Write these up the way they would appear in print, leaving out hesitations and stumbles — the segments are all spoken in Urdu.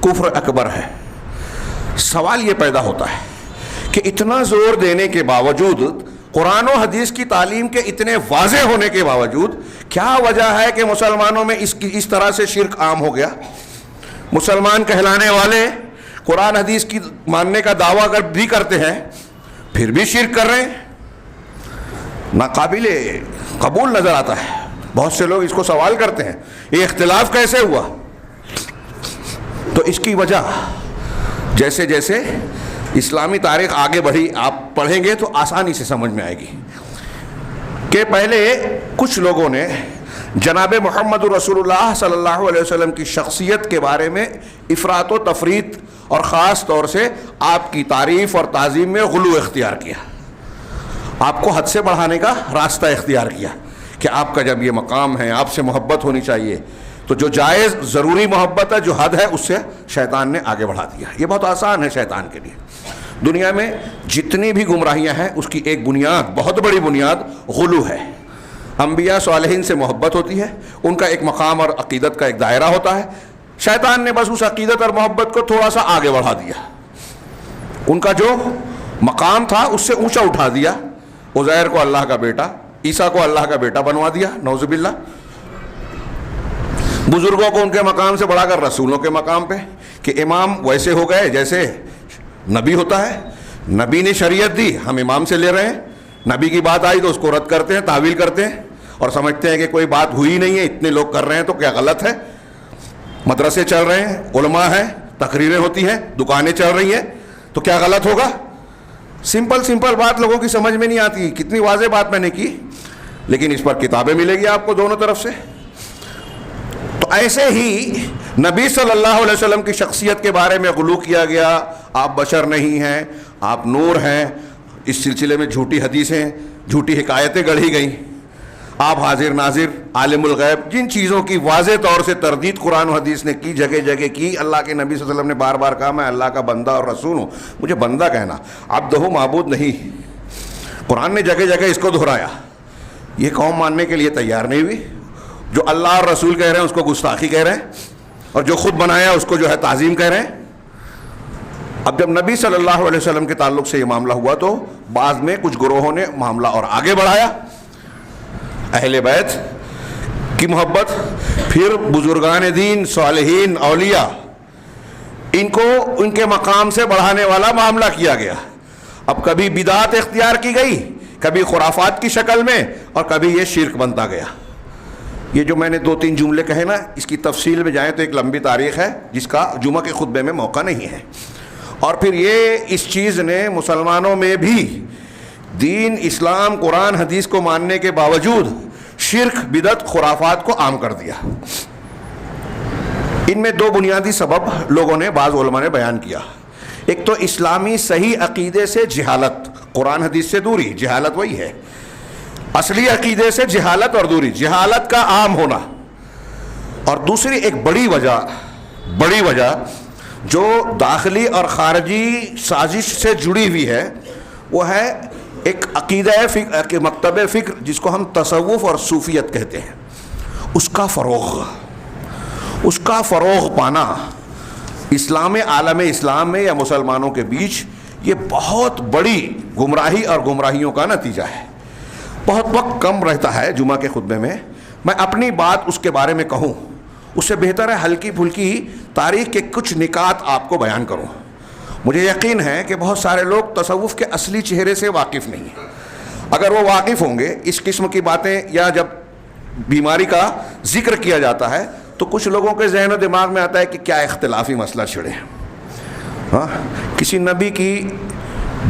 کفر اکبر ہے۔ سوال یہ پیدا ہوتا ہے کہ اتنا زور دینے کے باوجود، قرآن و حدیث کی تعلیم کے اتنے واضح ہونے کے باوجود، کیا وجہ ہے کہ مسلمانوں میں اس طرح سے شرک عام ہو گیا؟ مسلمان کہلانے والے قرآن حدیث کی ماننے کا دعویٰ اگر بھی کرتے ہیں پھر بھی شرک کر رہے ہیں، ناقابل قبول نظر آتا ہے۔ بہت سے لوگ اس کو سوال کرتے ہیں یہ اختلاف کیسے ہوا؟ تو اس کی وجہ جیسے جیسے اسلامی تاریخ آگے بڑھی، آپ پڑھیں گے تو آسانی سے سمجھ میں آئے گی کہ پہلے کچھ لوگوں نے جناب محمد رسول اللہ صلی اللہ علیہ وسلم کی شخصیت کے بارے میں افراط و تفریط اور خاص طور سے آپ کی تعریف اور تعظیم میں غلو اختیار کیا، آپ کو حد سے بڑھانے کا راستہ اختیار کیا کہ آپ کا جب یہ مقام ہے آپ سے محبت ہونی چاہیے، تو جو جائز ضروری محبت ہے جو حد ہے اس سے شیطان نے آگے بڑھا دیا۔ یہ بہت آسان ہے شیطان کے لیے۔ دنیا میں جتنی بھی گمراہیاں ہیں اس کی ایک بنیاد، بہت بڑی بنیاد غلو ہے۔ انبیاء صالحین سے محبت ہوتی ہے، ان کا ایک مقام اور عقیدت کا ایک دائرہ ہوتا ہے، شیطان نے بس اس عقیدت اور محبت کو تھوڑا سا آگے بڑھا دیا، ان کا جو مقام تھا اس سے اونچا اٹھا دیا، عزیر کو اللہ کا بیٹا، عیسیٰ کو اللہ کا بیٹا بنوا دیا، نعوذ باللہ۔ بزرگوں کو ان کے مقام سے بڑھا کر رسولوں کے مقام پہ کہ امام ویسے ہو گئے جیسے نبی ہوتا ہے، نبی نے شریعت دی ہم امام سے لے رہے ہیں، نبی کی بات آئی تو اس کو رد کرتے ہیں، تعویل کرتے ہیں اور سمجھتے ہیں کہ کوئی بات ہوئی نہیں ہے، اتنے لوگ کر رہے ہیں تو کیا غلط ہے؟ مدرسے چل رہے ہیں، علماء ہیں، تقریریں ہوتی ہیں، دکانیں چل رہی ہیں تو کیا غلط ہوگا؟ سمپل بات لوگوں کی سمجھ میں نہیں آتی، کتنی واضح بات میں نے کی، لیکن اس پر کتابیں ملے گی آپ کو دونوں طرف سے۔ تو ایسے ہی نبی صلی اللہ علیہ وسلم کی شخصیت کے بارے میں غلو کیا گیا، آپ بشر نہیں ہیں، آپ نور ہیں، اس سلسلے میں جھوٹی حدیثیں، جھوٹی حکایتیں گڑھی گئیں، آپ حاضر ناظر، عالم الغیب، جن چیزوں کی واضح طور سے تردید قرآن و حدیث نے کی، جگہ جگہ کی۔ اللہ کے نبی صلی اللہ علیہ وسلم نے بار بار کہا میں اللہ کا بندہ اور رسول ہوں، مجھے بندہ کہنا، عبدہ معبود نہیں۔ قرآن نے جگہ جگہ اس کو دہرایا، یہ قوم ماننے کے لیے تیار نہیں ہوئی۔ جو اللہ اور رسول کہہ رہے ہیں اس کو گستاخی کہہ رہے ہیں، اور جو خود بنایا اس کو جو ہے تعظیم کہہ رہے ہیں۔ اب جب نبی صلی اللہ علیہ وسلم کے تعلق سے یہ معاملہ ہوا تو بعد میں کچھ گروہوں نے معاملہ اور آگے بڑھایا، اہل بیت کی محبت، پھر بزرگان دین، صالحین، اولیاء، ان کو ان کے مقام سے بڑھانے والا معاملہ کیا گیا۔ اب کبھی بدعت اختیار کی گئی، کبھی خرافات کی شکل میں، اور کبھی یہ شرک بنتا گیا۔ یہ جو میں نے 2-3 جملے کہے نا، اس کی تفصیل میں جائیں تو ایک لمبی تاریخ ہے جس کا جمعہ کے خطبے میں موقع نہیں ہے۔ اور پھر یہ اس چیز نے مسلمانوں میں بھی دین، اسلام، قرآن حدیث کو ماننے کے باوجود شرک، بدعت، خرافات کو عام کر دیا۔ ان میں 2 بنیادی سبب لوگوں نے، بعض علماء نے بیان کیا۔ ایک تو اسلامی صحیح عقیدے سے جہالت، قرآن حدیث سے دوری، جہالت وہی ہے، اصلی عقیدے سے جہالت اور دوری، جہالت کا عام ہونا۔ اور دوسری ایک بڑی وجہ جو داخلی اور خارجی سازش سے جڑی ہوئی ہے، وہ ہے ایک عقیدہ فکر، مکتب فکر جس کو ہم تصوف اور صوفیت کہتے ہیں، اس کا فروغ پانا اسلام، عالم اسلام میں یا مسلمانوں کے بیچ، یہ بہت بڑی گمراہی اور گمراہیوں کا نتیجہ ہے۔ بہت وقت کم رہتا ہے جمعہ کے خطبے میں اپنی بات اس کے بارے میں کہوں، اس سے بہتر ہے ہلکی پھلکی تاریخ کے کچھ نکات آپ کو بیان کروں۔ مجھے یقین ہے کہ بہت سارے لوگ تصوف کے اصلی چہرے سے واقف نہیں ہیں۔ اگر وہ واقف ہوں گے اس قسم کی باتیں، یا جب بیماری کا ذکر کیا جاتا ہے تو کچھ لوگوں کے ذہن و دماغ میں آتا ہے کہ کیا اختلافی مسئلہ چھڑے۔ کسی نبی کی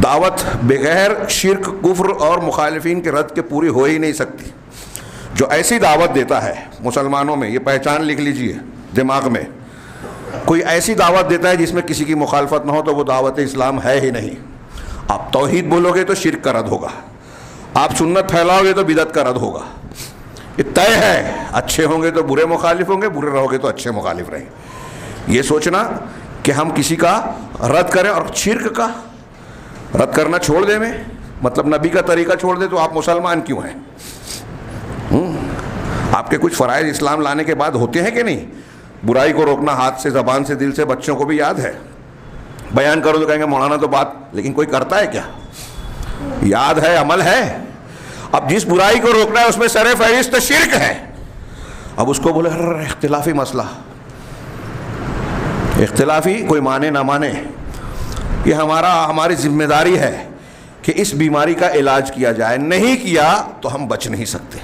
دعوت بغیر شرک، کفر اور مخالفین کے رد کے پوری ہو ہی نہیں سکتی۔ جو ایسی دعوت دیتا ہے مسلمانوں میں، یہ پہچان لکھ لیجئے دماغ میں، کوئی ایسی دعوت دیتا ہے جس میں کسی کی مخالفت نہ ہو تو وہ دعوت اسلام ہے ہی نہیں۔ آپ توحید بولو گے تو شرک کا رد ہوگا، آپ سنت پھیلاؤ گے تو بدعت کا رد ہوگا، یہ طے ہے۔ اچھے ہوں گے تو برے مخالف ہوں گے، برے رہو گے تو اچھے مخالف رہیں گے۔ یہ سوچنا کہ ہم کسی کا رد کریں اور شرک کا رد کرنا چھوڑ دیں، میں مطلب نبی کا طریقہ چھوڑ دیں، تو آپ مسلمان کیوں ہیں؟ آپ کے کچھ فرائض اسلام لانے کے بعد ہوتے ہیں کہ نہیں؟ برائی کو روکنا ہاتھ سے, زبان سے, دل سے, بچوں کو بھی یاد ہے. بیان کرو تو کہیں گے مولانا تو بات, لیکن کوئی کرتا ہے کیا؟ یاد ہے, عمل ہے. اب جس برائی کو روکنا ہے اس میں سر فہرست شرک ہے. اب اس کو بولے اختلافی مسئلہ, اختلافی, کوئی مانے نہ مانے, یہ ہماری ذمہ داری ہے کہ اس بیماری کا علاج کیا جائے. نہیں کیا تو ہم بچ نہیں سکتے.